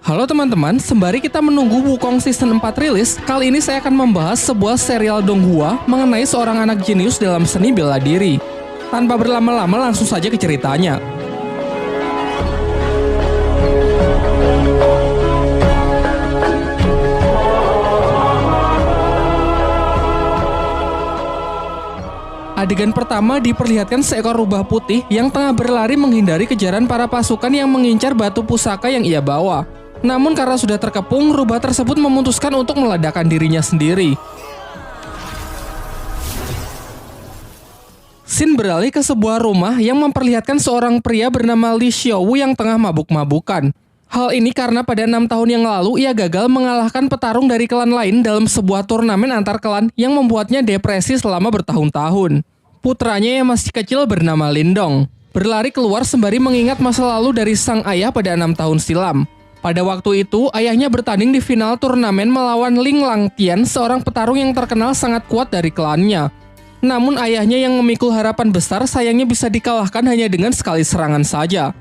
Halo teman-teman, sembari kita menunggu Wukong Season 4 rilis, kali ini saya akan membahas sebuah serial donghua mengenai seorang anak jenius dalam seni bela diri. Tanpa berlama-lama langsung saja ke ceritanya. Adegan pertama diperlihatkan seekor rubah putih yang tengah berlari menghindari kejaran para pasukan yang mengincar batu pusaka yang ia bawa. Namun karena sudah terkepung, rubah tersebut memutuskan untuk meledakkan dirinya sendiri. Scene beralih ke sebuah rumah yang memperlihatkan seorang pria bernama Li Xiaowu yang tengah mabuk-mabukan. Hal ini karena pada 6 tahun yang lalu ia gagal mengalahkan petarung dari klan lain dalam sebuah turnamen antar klan yang membuatnya depresi selama bertahun-tahun. Putranya yang masih kecil bernama Lindong berlari keluar sembari mengingat masa lalu dari sang ayah pada 6 tahun silam. Pada waktu itu, ayahnya bertanding di final turnamen melawan Ling Langtian, seorang petarung yang terkenal sangat kuat dari klannya. Namun ayahnya yang memikul harapan besar sayangnya bisa dikalahkan hanya dengan sekali serangan saja.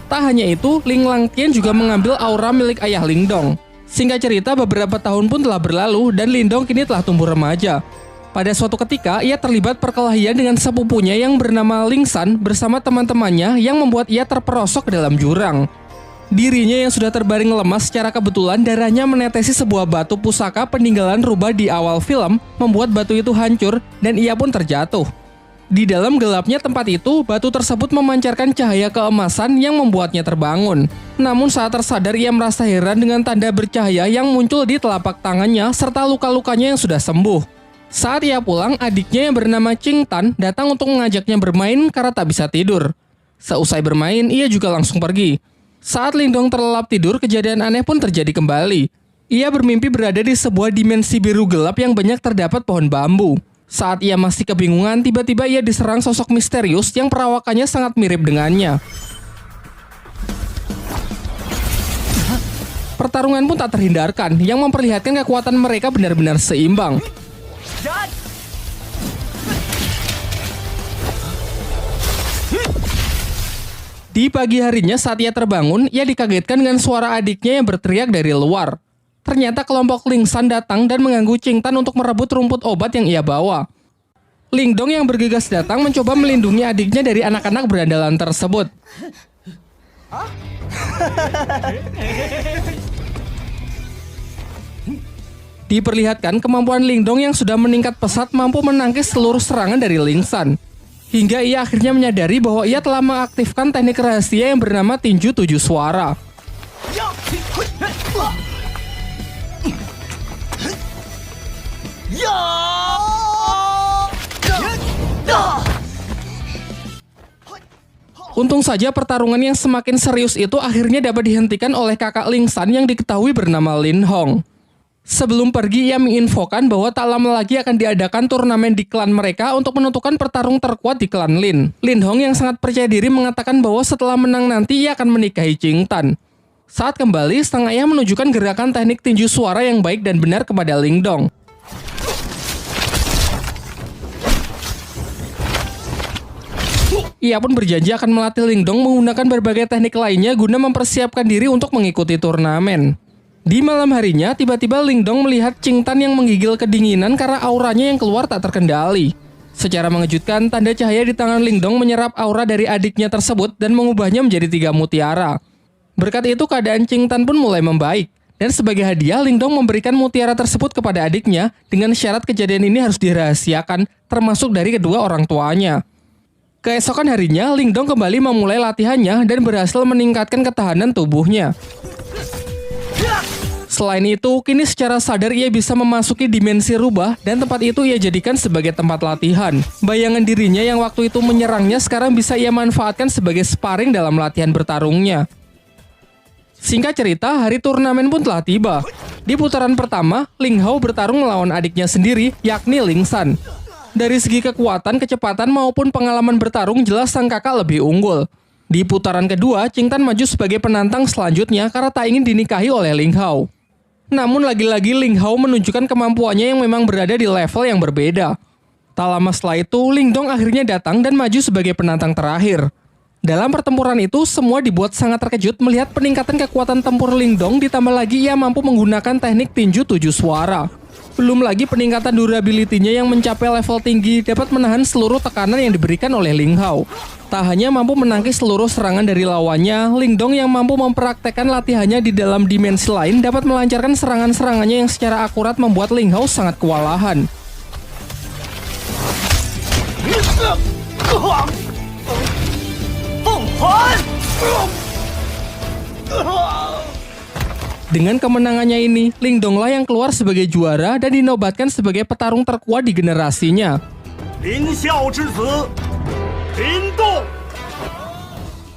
Tak hanya itu, Ling Langtian juga mengambil aura milik ayah Lindong. Singkat cerita, beberapa tahun pun telah berlalu dan Lindong kini telah tumbuh remaja. Pada suatu ketika, ia terlibat perkelahian dengan sepupunya yang bernama Ling San bersama teman-temannya yang membuat ia terperosok ke dalam jurang. Dirinya yang sudah terbaring lemas secara kebetulan darahnya menetesi sebuah batu pusaka peninggalan rubah di awal film, membuat batu itu hancur dan ia pun terjatuh. Di dalam gelapnya tempat itu, batu tersebut memancarkan cahaya keemasan yang membuatnya terbangun. Namun saat tersadar, ia merasa heran dengan tanda bercahaya yang muncul di telapak tangannya serta luka-lukanya yang sudah sembuh. Saat ia pulang, adiknya yang bernama Qing Tan datang untuk mengajaknya bermain karena tak bisa tidur. Seusai bermain, ia juga langsung pergi. Saat Lindong terlelap tidur, kejadian aneh pun terjadi kembali. Ia bermimpi berada di sebuah dimensi biru gelap yang banyak terdapat pohon bambu. Saat ia masih kebingungan, tiba-tiba ia diserang sosok misterius yang perawakannya sangat mirip dengannya. Pertarungan pun tak terhindarkan, yang memperlihatkan kekuatan mereka benar-benar seimbang. Di pagi harinya saat ia terbangun, ia dikagetkan dengan suara adiknya yang berteriak dari luar. Ternyata kelompok Ling San datang dan mengganggu Qing Tan untuk merebut rumput obat yang ia bawa. Lindong yang bergegas datang mencoba melindungi adiknya dari anak-anak berandalan tersebut. Diperlihatkan kemampuan Lindong yang sudah meningkat pesat mampu menangkis seluruh serangan dari Ling San. Hingga ia akhirnya menyadari bahwa ia telah mengaktifkan teknik rahasia yang bernama tinju 7 suara. Untung saja pertarungan yang semakin serius itu akhirnya dapat dihentikan oleh kakak Ling San yang diketahui bernama Lin Hong. Sebelum pergi, ia menginfokan bahwa tak lama lagi akan diadakan turnamen di klan mereka untuk menentukan pertarung terkuat di klan Lin. Lin Hong yang sangat percaya diri mengatakan bahwa setelah menang nanti ia akan menikahi Qing Tan. Saat kembali, sang ayah menunjukkan gerakan teknik tinju suara yang baik dan benar kepada Lindong. Ia pun berjanji akan melatih Lindong menggunakan berbagai teknik lainnya guna mempersiapkan diri untuk mengikuti turnamen. Di malam harinya, tiba-tiba Lindong melihat Qing Tan yang menggigil kedinginan karena auranya yang keluar tak terkendali. Secara mengejutkan, tanda cahaya di tangan Lindong menyerap aura dari adiknya tersebut dan mengubahnya menjadi 3 mutiara. Berkat itu, keadaan Qing Tan pun mulai membaik. Dan sebagai hadiah, Lindong memberikan mutiara tersebut kepada adiknya dengan syarat kejadian ini harus dirahasiakan, termasuk dari kedua orang tuanya. Keesokan harinya, Lindong kembali memulai latihannya dan berhasil meningkatkan ketahanan tubuhnya. Selain itu, kini secara sadar ia bisa memasuki dimensi rubah dan tempat itu ia jadikan sebagai tempat latihan. Bayangan dirinya yang waktu itu menyerangnya sekarang bisa ia manfaatkan sebagai sparring dalam latihan bertarungnya. Singkat cerita, hari turnamen pun telah tiba. Di putaran pertama, Ling Hao bertarung melawan adiknya sendiri, yakni Ling San. Dari segi kekuatan, kecepatan maupun pengalaman bertarung jelas sang kakak lebih unggul. Di putaran kedua, Qing Tan maju sebagai penantang selanjutnya karena tak ingin dinikahi oleh Ling Hao. Namun lagi-lagi Ling Hao menunjukkan kemampuannya yang memang berada di level yang berbeda. Tak lama setelah itu, Ling Dong akhirnya datang dan maju sebagai penantang terakhir. Dalam pertempuran itu, semua dibuat sangat terkejut melihat peningkatan kekuatan tempur Ling Dong, ditambah lagi ia mampu menggunakan teknik tinju 7 suara. Belum lagi peningkatan durability-nya yang mencapai level tinggi dapat menahan seluruh tekanan yang diberikan oleh Ling Hao. Tak hanya mampu menangkis seluruh serangan dari lawannya, Ling Dong yang mampu mempraktekkan latihannya di dalam dimensi lain dapat melancarkan serangan-serangannya yang secara akurat membuat Ling Hao sangat kewalahan. Dengan kemenangannya ini, Ling Dong lah yang keluar sebagai juara dan dinobatkan sebagai petarung terkuat di generasinya.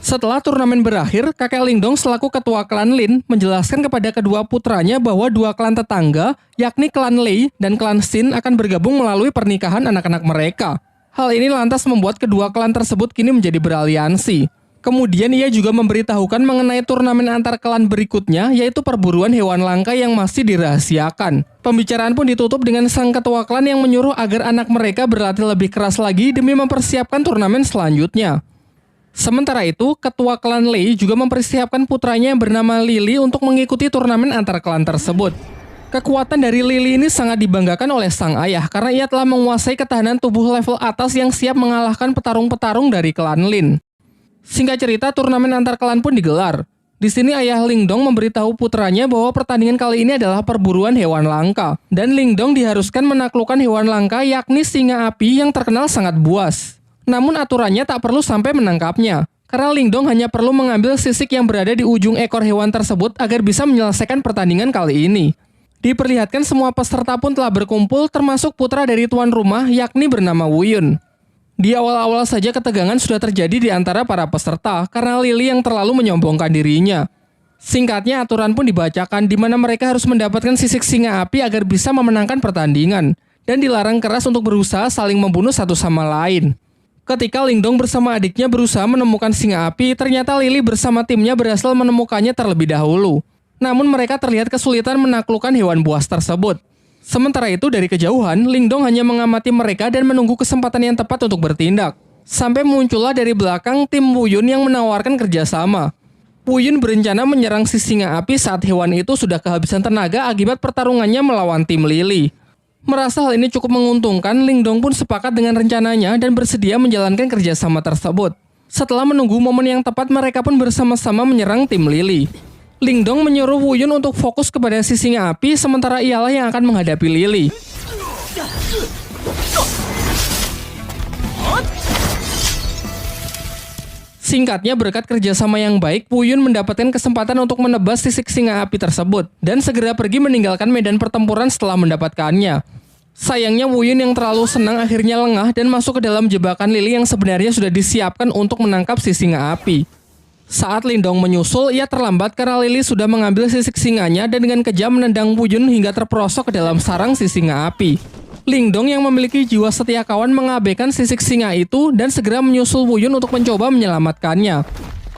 Setelah turnamen berakhir, kakek Ling Dong selaku ketua klan Lin menjelaskan kepada kedua putranya bahwa dua klan tetangga, yakni klan Lei dan klan Xin akan bergabung melalui pernikahan anak-anak mereka. Hal ini lantas membuat kedua klan tersebut kini menjadi beraliansi. Kemudian ia juga memberitahukan mengenai turnamen antar klan berikutnya, yaitu perburuan hewan langka yang masih dirahasiakan. Pembicaraan pun ditutup dengan sang ketua klan yang menyuruh agar anak mereka berlatih lebih keras lagi demi mempersiapkan turnamen selanjutnya. Sementara itu, ketua klan Lei juga mempersiapkan putranya yang bernama Lily untuk mengikuti turnamen antar klan tersebut. Kekuatan dari Lily ini sangat dibanggakan oleh sang ayah karena ia telah menguasai ketahanan tubuh level atas yang siap mengalahkan petarung-petarung dari klan Lin. Singkat cerita, turnamen antar klan pun digelar. Di sini ayah Ling Dong memberitahu putranya bahwa pertandingan kali ini adalah perburuan hewan langka. Dan Ling Dong diharuskan menaklukkan hewan langka yakni singa api yang terkenal sangat buas. Namun aturannya tak perlu sampai menangkapnya. Karena Ling Dong hanya perlu mengambil sisik yang berada di ujung ekor hewan tersebut agar bisa menyelesaikan pertandingan kali ini. Diperlihatkan semua peserta pun telah berkumpul termasuk putra dari tuan rumah yakni bernama Wu Yun. Di awal-awal saja ketegangan sudah terjadi di antara para peserta karena Lily yang terlalu menyombongkan dirinya. Singkatnya aturan pun dibacakan di mana mereka harus mendapatkan sisik singa api agar bisa memenangkan pertandingan dan dilarang keras untuk berusaha saling membunuh satu sama lain. Ketika Ling Dong bersama adiknya berusaha menemukan singa api, ternyata Lily bersama timnya berhasil menemukannya terlebih dahulu. Namun mereka terlihat kesulitan menaklukkan hewan buas tersebut. Sementara itu dari kejauhan, Ling Dong hanya mengamati mereka dan menunggu kesempatan yang tepat untuk bertindak. Sampai muncullah dari belakang tim Wu Yun yang menawarkan kerjasama. Wu Yun berencana menyerang si singa api saat hewan itu sudah kehabisan tenaga akibat pertarungannya melawan tim Lily. Merasa hal ini cukup menguntungkan, Ling Dong pun sepakat dengan rencananya dan bersedia menjalankan kerjasama tersebut. Setelah menunggu momen yang tepat, mereka pun bersama-sama menyerang tim Lily. Ling Dong menyuruh Wu Yun untuk fokus kepada si singa api, sementara ialah yang akan menghadapi Lily. Singkatnya, berkat kerjasama yang baik, Wu Yun mendapatkan kesempatan untuk menebas sisik singa api tersebut dan segera pergi meninggalkan medan pertempuran setelah mendapatkannya. Sayangnya Wu Yun yang terlalu senang akhirnya lengah dan masuk ke dalam jebakan Lily yang sebenarnya sudah disiapkan untuk menangkap si singa api. Saat Ling Dong menyusul, ia terlambat karena Lily sudah mengambil sisik singanya dan dengan kejam menendang Wu Yun hingga terperosok ke dalam sarang si singa api. Ling Dong yang memiliki jiwa setia kawan mengabaikan sisik singa itu dan segera menyusul Wu Yun untuk mencoba menyelamatkannya.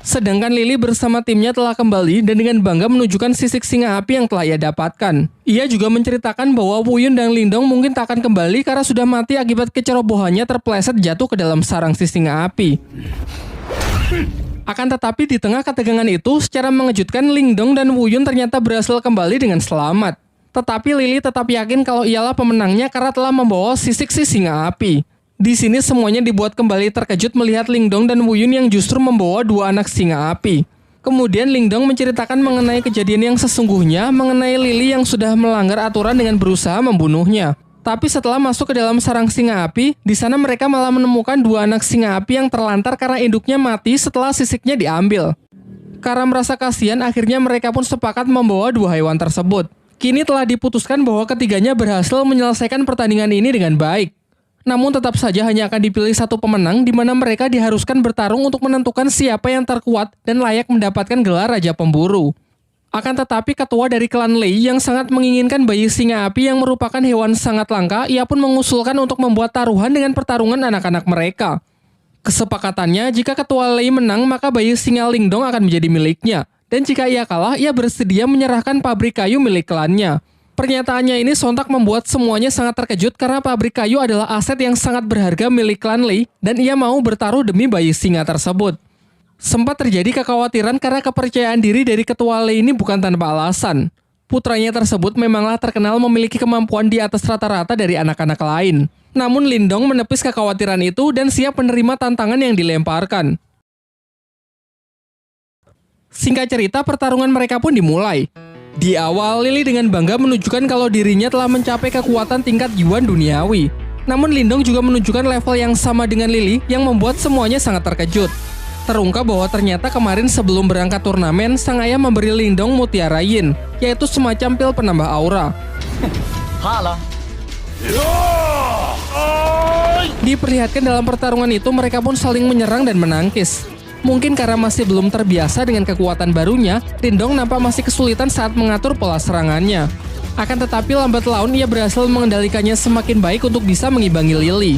Sedangkan Lily bersama timnya telah kembali dan dengan bangga menunjukkan sisik singa api yang telah ia dapatkan. Ia juga menceritakan bahwa Wu Yun dan Ling Dong mungkin tak akan kembali karena sudah mati akibat kecerobohannya terpeleset jatuh ke dalam sarang si singa api. Akan tetapi di tengah ketegangan itu, secara mengejutkan Ling Dong dan Wu Yun ternyata berhasil kembali dengan selamat. Tetapi Lily tetap yakin kalau ialah pemenangnya karena telah membawa sisik si singa api. Di sini semuanya dibuat kembali terkejut melihat Ling Dong dan Wu Yun yang justru membawa dua anak singa api. Kemudian Ling Dong menceritakan mengenai kejadian yang sesungguhnya, mengenai Lily yang sudah melanggar aturan dengan berusaha membunuhnya. Tapi setelah masuk ke dalam sarang singa api, di sana mereka malah menemukan dua anak singa api yang terlantar karena induknya mati setelah sisiknya diambil. Karena merasa kasihan, akhirnya mereka pun sepakat membawa dua hewan tersebut. Kini telah diputuskan bahwa ketiganya berhasil menyelesaikan pertandingan ini dengan baik. Namun tetap saja hanya akan dipilih satu pemenang di mana mereka diharuskan bertarung untuk menentukan siapa yang terkuat dan layak mendapatkan gelar Raja Pemburu. Akan tetapi ketua dari klan Lei yang sangat menginginkan bayi singa api yang merupakan hewan sangat langka, ia pun mengusulkan untuk membuat taruhan dengan pertarungan anak-anak mereka. Kesepakatannya, jika ketua Lei menang, maka bayi singa Ling Dong akan menjadi miliknya. Dan jika ia kalah, ia bersedia menyerahkan pabrik kayu milik klannya. Pernyataannya ini sontak membuat semuanya sangat terkejut karena pabrik kayu adalah aset yang sangat berharga milik klan Lee dan ia mau bertaruh demi bayi singa tersebut. Sempat terjadi kekhawatiran karena kepercayaan diri dari ketua Lee ini bukan tanpa alasan. Putranya tersebut memanglah terkenal memiliki kemampuan di atas rata-rata dari anak-anak lain. Namun Lindong menepis kekhawatiran itu dan siap menerima tantangan yang dilemparkan. Singkat cerita, pertarungan mereka pun dimulai. Di awal, Lily dengan bangga menunjukkan kalau dirinya telah mencapai kekuatan tingkat Yuan duniawi. Namun Lindong juga menunjukkan level yang sama dengan Lily yang membuat semuanya sangat terkejut. Terungkap bahwa ternyata kemarin sebelum berangkat turnamen, sang ayah memberi Lindong Mutiara Yin, yaitu semacam pil penambah aura. Diperlihatkan dalam pertarungan itu mereka pun saling menyerang dan menangkis. Mungkin karena masih belum terbiasa dengan kekuatan barunya, Lindong nampak masih kesulitan saat mengatur pola serangannya. Akan tetapi lambat laun ia berhasil mengendalikannya semakin baik untuk bisa mengimbangi Lily.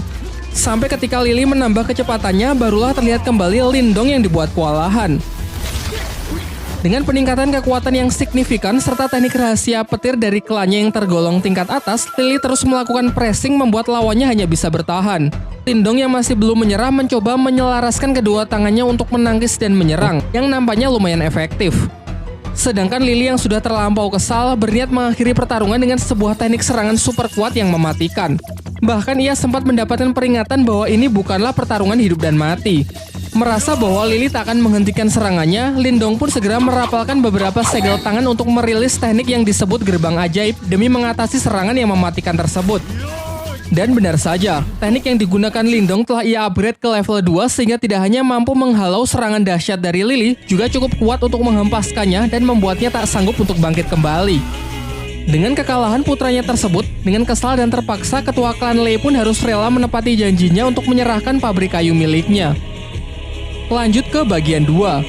Sampai ketika Lily menambah kecepatannya, barulah terlihat kembali Lindong yang dibuat kewalahan. Dengan peningkatan kekuatan yang signifikan serta teknik rahasia petir dari klannya yang tergolong tingkat atas, Lily terus melakukan pressing membuat lawannya hanya bisa bertahan. Lindong yang masih belum menyerah mencoba menyelaraskan kedua tangannya untuk menangkis dan menyerang, yang nampaknya lumayan efektif. Sedangkan Lily yang sudah terlampau kesal berniat mengakhiri pertarungan dengan sebuah teknik serangan super kuat yang mematikan. Bahkan ia sempat mendapatkan peringatan bahwa ini bukanlah pertarungan hidup dan mati. Merasa bahwa Lily tak akan menghentikan serangannya, Lindong pun segera merapalkan beberapa segel tangan untuk merilis teknik yang disebut gerbang ajaib demi mengatasi serangan yang mematikan tersebut. Dan benar saja, teknik yang digunakan Lindong telah ia upgrade ke level 2 sehingga tidak hanya mampu menghalau serangan dahsyat dari Lily, juga cukup kuat untuk menghempaskannya dan membuatnya tak sanggup untuk bangkit kembali. Dengan kekalahan putranya tersebut, dengan kesal dan terpaksa ketua klan Lee pun harus rela menepati janjinya untuk menyerahkan pabrik kayu miliknya. Lanjut ke bagian 2.